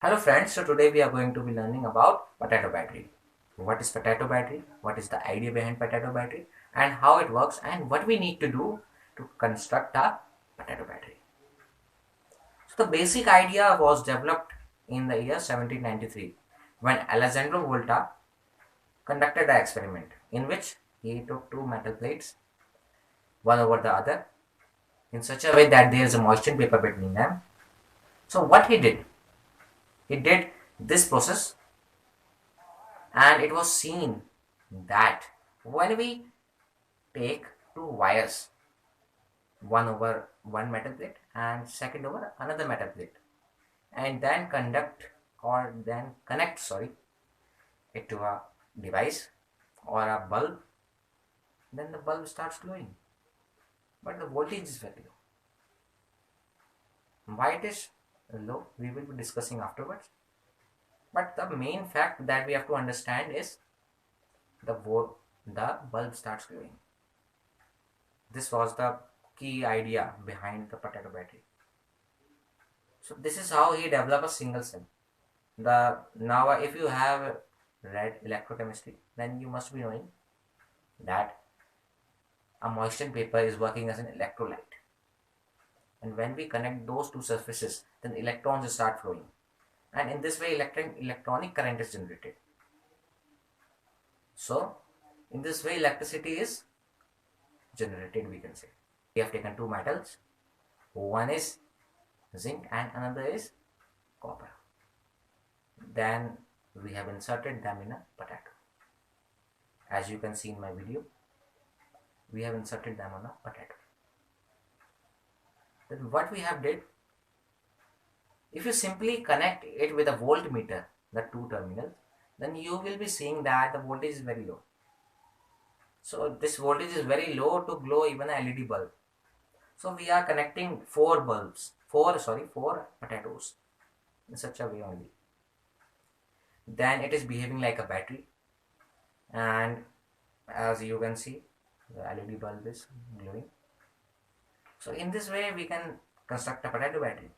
Hello friends, so today we are going to be learning about potato battery. What is potato battery? What is the idea behind potato battery? And how it works and what we need to do to construct a potato battery. So the basic idea was developed in the year 1793 when Alessandro Volta conducted the experiment in which he took two metal plates one over the other in such a way that there is a moisture paper between them. So what he did this process and it was seen that when we take two wires, one over one metal plate and second over another metal plate, and then connect it to a device or a bulb, then the bulb starts glowing, but the voltage is very low. Why it is low we will be discussing afterwards, but the main fact that we have to understand is the bulb starts glowing. This was the key idea behind the potato battery. So this is how he developed a single cell. Now if you have read electrochemistry, then you must be knowing that a moistened paper is working as an electrolyte. And when we connect those two surfaces, then electrons start flowing. And in this way, electronic current is generated. So in this way, electricity is generated, we can say. We have taken two metals. One is zinc and another is copper. Then we have inserted them in a potato. As you can see in my video, we have inserted them on a potato. Then what we have did, if you simply connect it with a voltmeter, the two terminals, then you will be seeing that the voltage is very low. So this voltage is very low to glow even a LED bulb. So we are connecting four potatoes in such a way only. Then it is behaving like a battery, and as you can see, the LED bulb is glowing. So in this way we can construct a potato battery,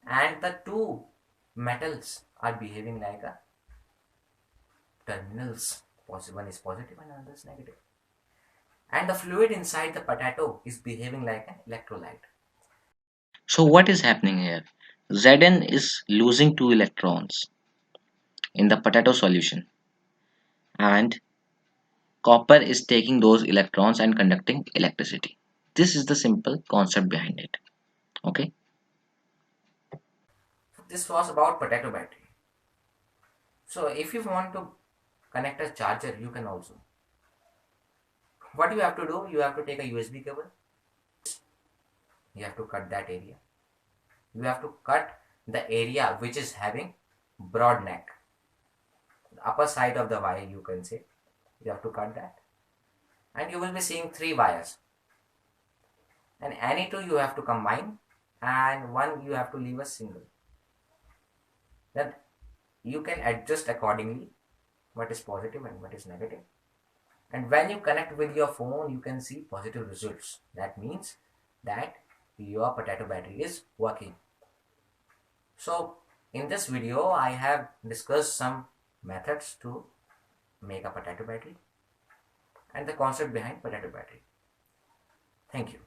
and the two metals are behaving like a terminals. One is positive and another is negative. And the fluid inside the potato is behaving like an electrolyte. So what is happening here? Zn is losing two electrons in the potato solution, and copper is taking those electrons and conducting electricity. This is the simple concept behind it. Okay. This was about potato battery. So if you want to connect a charger, you can also. What you have to do, you have to take a USB cable. You have to cut that area. You have to cut the area which is having broad neck. The upper side of the wire, you can say. You have to cut that. And you will be seeing three wires. And any two you have to combine, and one you have to leave a single. Then you can adjust accordingly what is positive and what is negative. And when you connect with your phone, you can see positive results. That means that your potato battery is working. So in this video, I have discussed some methods to make a potato battery and the concept behind potato battery. Thank you.